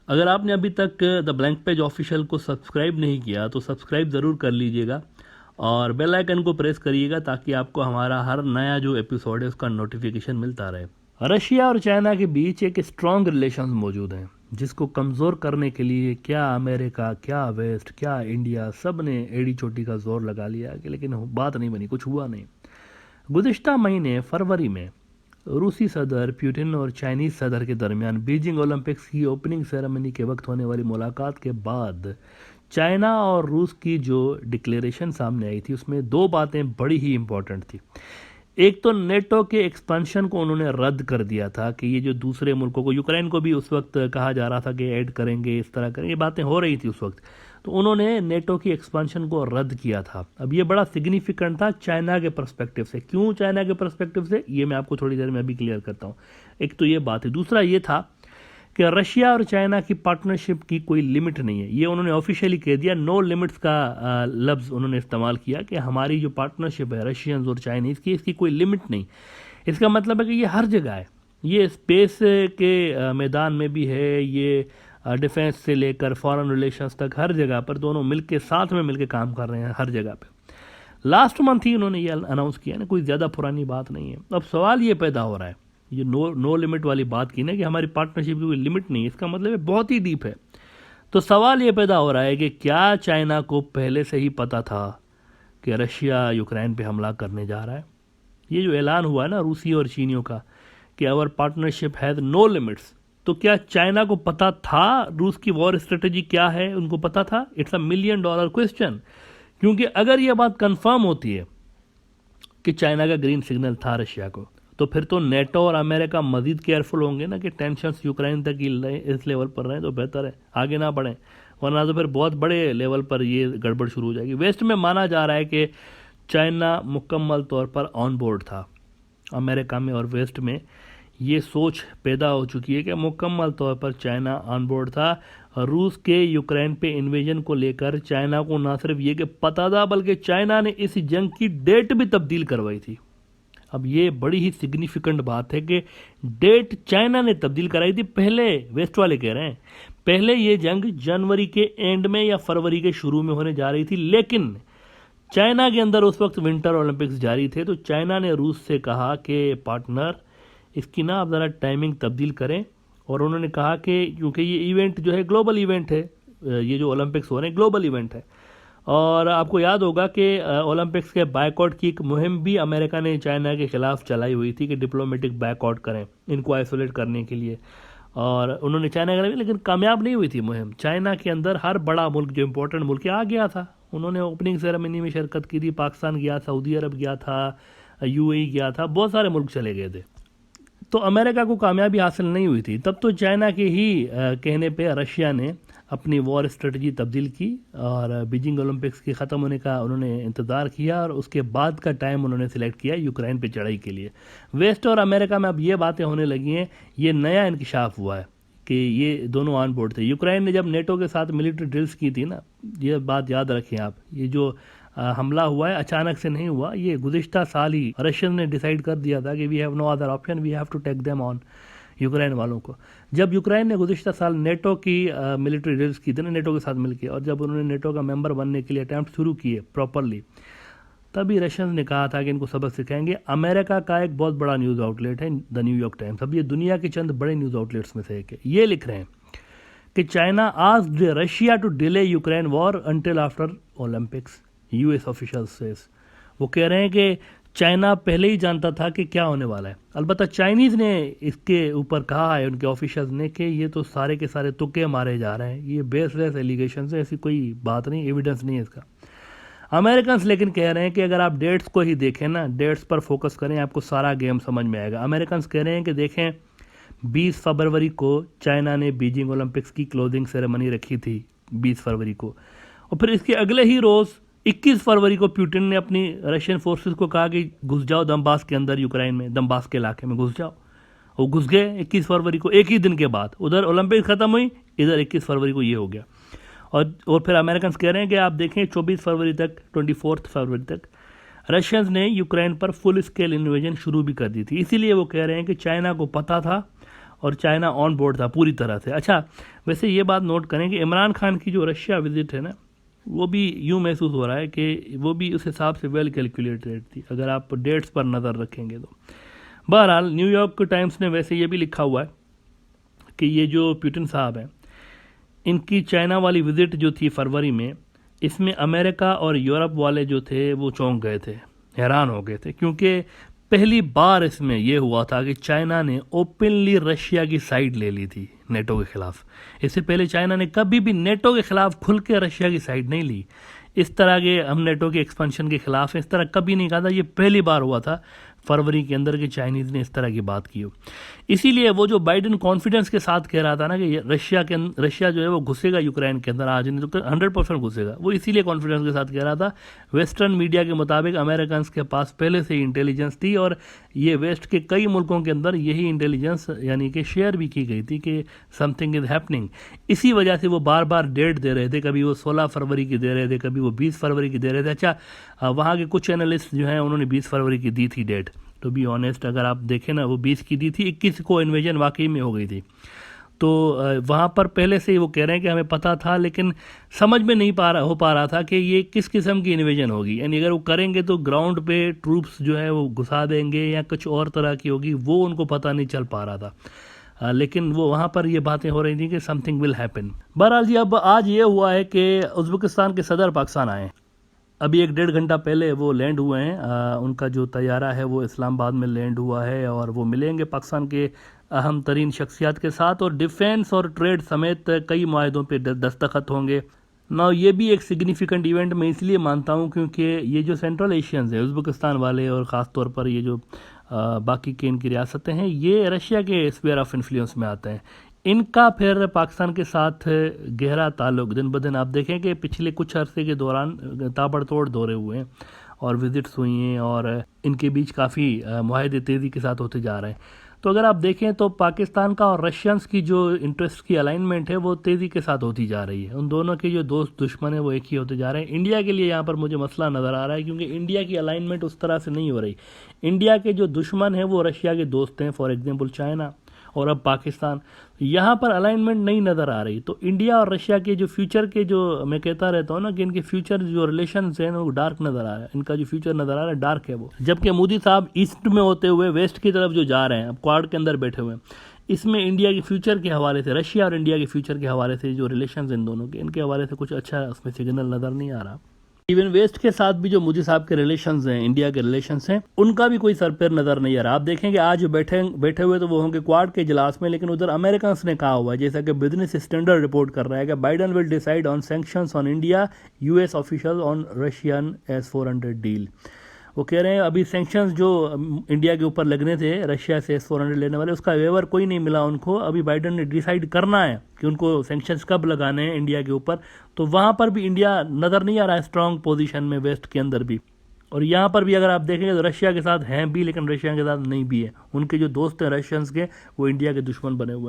अगर आपने अभी तक द ब्लैंक पेज ऑफिशियल को सब्सक्राइब नहीं किया तो सब्सक्राइब ज़रूर कर लीजिएगा और बेल आइकन को प्रेस करिएगा ताकि आपको हमारा हर नया जो एपिसोड है उसका नोटिफिकेशन मिलता रहे। रशिया और चाइना के बीच एक स्ट्रॉन्ग रिलेशन मौजूद हैं जिसको कमज़ोर करने के लिए क्या अमेरिका, क्या वेस्ट, क्या इंडिया, सब ने एड़ी चोटी का जोर लगा लिया कि लेकिन बात नहीं बनी, कुछ हुआ नहीं। गुज़िश्ता महीने फरवरी में रूसी सदर पुतिन और चाइनीज़ सदर के दरमियान बीजिंग ओलंपिक्स की ओपनिंग सेरेमनी के वक्त होने वाली मुलाकात के बाद चाइना और रूस की जो डिक्लेरेशन सामने आई थी उसमें दो बातें बड़ी ही इंपॉर्टेंट थी। एक तो नेटो के एक्सपेंशन को उन्होंने रद्द कर दिया था कि ये जो दूसरे मुल्कों को, यूक्रेन को भी उस वक्त कहा जा रहा था कि ऐड करेंगे, इस तरह करेंगे, बातें हो रही थी उस वक्त, तो उन्होंने नेटो की एक्सपेंशन को रद्द किया था। अब ये बड़ा सिग्निफिकेंट था चाइना के पर्सपेक्टिव से। क्यों चाइना के पर्सपेक्टिव से, ये मैं आपको थोड़ी देर में अभी क्लियर करता हूँ। एक तो ये बात है। दूसरा ये था कि रशिया और चाइना की पार्टनरशिप की कोई लिमिट नहीं है, ये उन्होंने ऑफिशियली कह दिया। नो लिमिट्स का लफ्ज़ उन्होंने इस्तेमाल किया कि हमारी जो पार्टनरशिप है रशियंस और चाइनीज़ की, इसकी कोई लिमिट नहीं। इसका मतलब है कि ये हर जगह है, ये स्पेस के मैदान में भी है, ये डिफेंस से लेकर फॉरेन रिलेशंस तक हर जगह पर दोनों मिलके साथ में मिलके काम कर रहे हैं हर जगह पे। लास्ट मंथ ही उन्होंने ये अनाउंस किया ना, कोई ज़्यादा पुरानी बात नहीं है। अब सवाल ये पैदा हो रहा है, ये नो लिमिट वाली बात की ना कि हमारी पार्टनरशिप की कोई लिमिट नहीं है, इसका मतलब है बहुत ही डीप है। तो सवाल ये पैदा हो रहा है कि क्या चाइना को पहले से ही पता था कि रशिया यूक्रेन पे हमला करने जा रहा है? ये जो ऐलान हुआ है ना रूसी और चीनियों का कि our partnership has no limits, तो क्या चाइना को पता था रूस की वॉर स्ट्रेटेजी क्या है? उनको पता था? It's $1 million question. क्योंकि अगर ये बात कंफर्म होती है कि चाइना का ग्रीन सिग्नल था रशिया को, तो फिर तो नेटो और अमेरिका मजीद केयरफुल होंगे ना कि टेंशन्स यूक्रेन तक इस लेवल पर रहें तो बेहतर है, आगे ना बढ़ें, वरना तो फिर बहुत बड़े लेवल पर ये गड़बड़ शुरू हो जाएगी। वेस्ट में माना जा रहा है कि चाइना मुकम्मल तौर पर ऑन बोर्ड था। अमेरिका में और वेस्ट में ये सोच पैदा हो चुकी है कि मुकम्मल तौर पर चाइना ऑन बोर्ड था। रूस के यूक्रेन पे इन्वेजन को लेकर चाइना को ना सिर्फ ये कि पता था, बल्कि चाइना ने इस जंग की डेट भी तब्दील करवाई थी। अब ये बड़ी ही सिग्निफिकेंट बात है कि डेट चाइना ने तब्दील कराई थी। पहले वेस्ट वाले कह रहे हैं पहले ये जंग जनवरी के एंड में या फरवरी के शुरू में होने जा रही थी, लेकिन चाइना के अंदर उस वक्त विंटर ओलंपिक्स जारी थे, तो चाइना ने रूस से कहा कि पार्टनर इसकी ना आप ज़रा टाइमिंग तब्दील करें। और उन्होंने कहा कि क्योंकि ये इवेंट जो है ग्लोबल इवेंट है, ये जो ओलंपिक्स हो रहे हैं ग्लोबल इवेंट है, और आपको याद होगा कि ओलंपिक्स के बायकॉट की एक मुहिम भी अमेरिका ने चाइना के खिलाफ चलाई हुई थी कि डिप्लोमेटिक बायकॉट करें इनको आइसोलेट करने के लिए, और उन्होंने चाइना के लिए, लेकिन कामयाब नहीं हुई थी मुहिम। चाइना के अंदर हर बड़ा मुल्क जो इंपॉर्टेंट मुल्क आ गया था, उन्होंने ओपनिंग सेरेमनी में शिरकत की थी। पाकिस्तान गया, सऊदी अरब गया था, यूएई गया था, बहुत सारे मुल्क चले गए थे। तो अमेरिका को कामयाबी हासिल नहीं हुई थी। तब तो चाइना के ही कहने पे रशिया ने अपनी वॉर स्ट्रेटजी तब्दील की और बीजिंग ओलंपिक्स के ख़त्म होने का उन्होंने इंतज़ार किया और उसके बाद का टाइम उन्होंने सिलेक्ट किया यूक्रेन पे चढ़ाई के लिए। वेस्ट और अमेरिका में अब ये बातें होने लगी हैं, ये नया इंकिशाफ हुआ है कि ये दोनों ऑन बोर्ड थे। यूक्रेन ने जब नेटो के साथ मिलिट्री ड्रिल्स की थी ना, ये बात याद रखें आप, ये जो हमला हुआ है अचानक से नहीं हुआ, ये गुज़िश्ता साल ही रशियन ने डिसाइड कर दिया था कि we have no other option, we have to take them on, Ukraine वालों को। जब यूक्रेन ने गुज़िश्ता साल नेटो की मिलिट्री ड्रिल्स की थी ना नेटो के साथ मिलकर, और जब उन्होंने नेटो का मेंबर बनने के लिए अटैम्प्ट शुरू किए प्रॉपरली, तभी रशियन ने कहा था कि इनको सबक सिखाएंगे। अमेरिका का एक बहुत बड़ा न्यूज़ आउटलेट है द न्यूयॉर्क टाइम्स, अब ये दुनिया के चंद बड़े न्यूज़ आउटलेट्स में से एक है, ये लिख रहे हैं कि China asked Russia to delay Ukraine war until after Olympics, US officials से। वो कह रहे हैं कि चाइना पहले ही जानता था कि क्या होने वाला है। अलबत्ता चाइनीज़ ने इसके ऊपर कहा है, उनके ऑफिशियल्स ने, कि ये तो सारे के सारे तुक्के मारे जा रहे हैं, ये बेसलेस एलिगेशन है, ऐसी कोई बात नहीं, एविडेंस नहीं है इसका। अमेरिकन लेकिन कह रहे हैं कि अगर आप डेट्स को ही देखें ना, डेट्स पर फोकस करें, आपको सारा गेम समझ में आएगा। अमेरिकन कह रहे हैं कि देखें 20 फरवरी को चाइना ने बीजिंग ओलंपिक्स की क्लोजिंग सेरेमनी रखी थी 20 फरवरी को, और फिर इसके अगले ही रोज़ 21 फरवरी को पुतिन ने अपनी रशियन फोर्सेस को कहा कि घुस जाओ दम्बास के अंदर, यूक्रेन में दम्बास के इलाके में घुस जाओ। वो घुस गए 21 फरवरी को, एक ही दिन के बाद। उधर ओलंपिक ख़त्म हुई, इधर 21 फरवरी को ये हो गया। और फिर अमेरिकन कह रहे हैं कि आप देखें 24 फरवरी तक, 24 फरवरी तक रशियंस ने यूक्रेन पर फुल स्केल इन्वेजन शुरू भी कर दी थी। इसीलिए वो कह रहे हैं कि चाइना को पता था और चाइना ऑन बोर्ड था पूरी तरह से। अच्छा, वैसे ये बात नोट करें कि इमरान खान की जो रशिया विजिट है ना, वो भी यूँ महसूस हो रहा है कि वो भी उस हिसाब से वेल कैलकुलेटेड थी, अगर आप डेट्स पर नज़र रखेंगे तो। बहरहाल न्यूयॉर्क टाइम्स ने वैसे ये भी लिखा हुआ है कि ये जो पुतिन साहब हैं, इनकी चाइना वाली विजिट जो थी फरवरी में, इसमें अमेरिका और यूरोप वाले जो थे वो चौंक गए थे, हैरान हो गए थे, क्योंकि पहली बार इसमें यह हुआ था कि चाइना ने ओपनली रशिया की साइड ले ली थी नेटो के खिलाफ। इससे पहले चाइना ने कभी भी नेटो के खिलाफ खुल के रशिया की साइड नहीं ली। इस तरह के हम नेटो के एक्सपेंशन के खिलाफ इस तरह कभी नहीं कहा था, ये पहली बार हुआ था फरवरी के अंदर कि चाइनीज़ ने इस तरह की बात की हो। इसीलिए वो जो बाइडेन कॉन्फिडेंस के साथ कह रहा था ना कि रशिया जो है वो घुसेगा यूक्रेन के अंदर, आज नहीं तो 100% घुसेगा, वो इसीलिए कॉन्फिडेंस के साथ कह रहा था। वेस्टर्न मीडिया के मुताबिक अमेरिकन के पास पहले से ही इंटेलिजेंस थी और ये वेस्ट के कई मुल्कों के अंदर यही इंटेलिजेंस यानी कि शेयर भी की गई थी कि समथिंग इज़ हैपनिंग। इसी वजह से वो बार बार डेट दे रहे थे, कभी वो 16 फरवरी की दे रहे थे, कभी वो 20 फरवरी की दे रहे थे। अच्छा, वहाँ के कुछ एनालिस्ट जो हैं उन्होंने 20 फरवरी की दी थी डेट, टू बी ऑनेस्ट अगर आप देखें ना, वो 20 की दी थी, 21 को इन्वेजन वाकई में हो गई थी। तो वहाँ पर पहले से ही वो कह रहे हैं कि हमें पता था, लेकिन समझ में नहीं हो पा रहा था कि ये किस किस्म की इन्वेजन होगी, यानी अगर वो करेंगे तो ग्राउंड पे ट्रूप्स जो है वो घुसा देंगे या कुछ और तरह की होगी, वो उनको पता नहीं चल पा रहा था। लेकिन वो वहाँ पर ये बातें हो रही थी कि समथिंग विल हैपन। बहरहाल जी, अब आज ये हुआ है कि उज़्बेकिस्तान के सदर पाकिस्तान आए। अभी 1-1.5 घंटा पहले वो लैंड हुए हैं। उनका जो तैयारा है वो इस्लामाबाद में लैंड हुआ है और वो मिलेंगे पाकिस्तान के अहम तरीन शख्सियात के साथ और डिफेंस और ट्रेड समेत कई माहदों पे दस्तखत होंगे ना। ये भी एक सिग्निफिकेंट इवेंट मैं इसलिए मानता हूँ क्योंकि ये जो सेंट्रल एशियंस हैं, उज़्बेकिस्तान वाले और ख़ास तौर पर ये जो बाकी के इनकी रियासतें हैं, ये रशिया के स्फीयर ऑफ इन्फ्लुएंस में आते हैं। इनका फिर पाकिस्तान के साथ गहरा ताल्लुक दिन ब दिन आप देखें कि पिछले कुछ अरसे के दौरान ताबड़तोड़ दौरे हुए हैं और विजिट्स हुई हैं और इनके बीच काफ़ी मुआहदे तेज़ी के साथ होते जा रहे हैं। तो अगर आप देखें तो पाकिस्तान का और रशियंस की जो इंटरेस्ट की अलाइनमेंट है वो तेज़ी के साथ होती जा रही है। उन दोनों के जो दोस्त दुश्मन है वो एक ही होते जा रहे हैं। इंडिया के लिए यहाँ पर मुझे मसला नज़र आ रहा है क्योंकि इंडिया की अलाइनमेंट उस तरह से नहीं हो रही। इंडिया के जो दुश्मन हैं वो रशिया के दोस्त हैं, फॉर एग्जाम्पल चाइना और अब पाकिस्तान। यहाँ पर अलाइनमेंट नहीं नज़र आ रही। तो इंडिया और रशिया के जो फ्यूचर के जो मैं कहता रहता हूँ ना कि इनके फ्यूचर जो रिलेशंस हैं वो डार्क नज़र आ रहा है, इनका जो फ्यूचर नज़र आ रहा है डार्क है वो। जबकि मोदी साहब ईस्ट में होते हुए वेस्ट की तरफ जो जा रहे हैं, अब क्वाड के अंदर बैठे हुए हैं, इसमें इंडिया के फ्यूचर के हवाले से, रशिया और इंडिया के फ्यूचर के हवाले से जो रिलेशंस इन दोनों के, इनके हवाले से कुछ अच्छा उसमें सिग्नल नज़र नहीं आ रहा। इवन वेस्ट के साथ भी जो मोदी साहब के रिलेशंस हैं, इंडिया के रिलेशंस हैं, उनका भी कोई सर पैर नजर नहीं आ रहा। आप देखेंगे आज बैठे हुए तो वो होंगे क्वाड के इजलास में, लेकिन उधर अमेरिकन ने कहा हुआ है, जैसा कि बिजनेस स्टैंडर्ड रिपोर्ट कर रहा है कि Biden will decide on sanctions on India, US official on Russian S-400 deal. वो कह रहे हैं अभी सैंक्शंस जो इंडिया के ऊपर लगने थे रशिया से S-400 लेने वाले, उसका वेवर कोई नहीं मिला उनको। अभी बाइडन ने डिसाइड करना है कि उनको सैंक्शंस कब लगाने हैं इंडिया के ऊपर। तो वहाँ पर भी इंडिया नज़र नहीं आ रहा है स्ट्रॉन्ग पोजीशन में वेस्ट के अंदर भी। और यहाँ पर भी अगर आप देखेंगे तो रशिया के साथ हैं भी, लेकिन रशिया के साथ नहीं भी है। उनके जो दोस्त हैं रशियंस के, वो इंडिया के दुश्मन बने हुए हैं।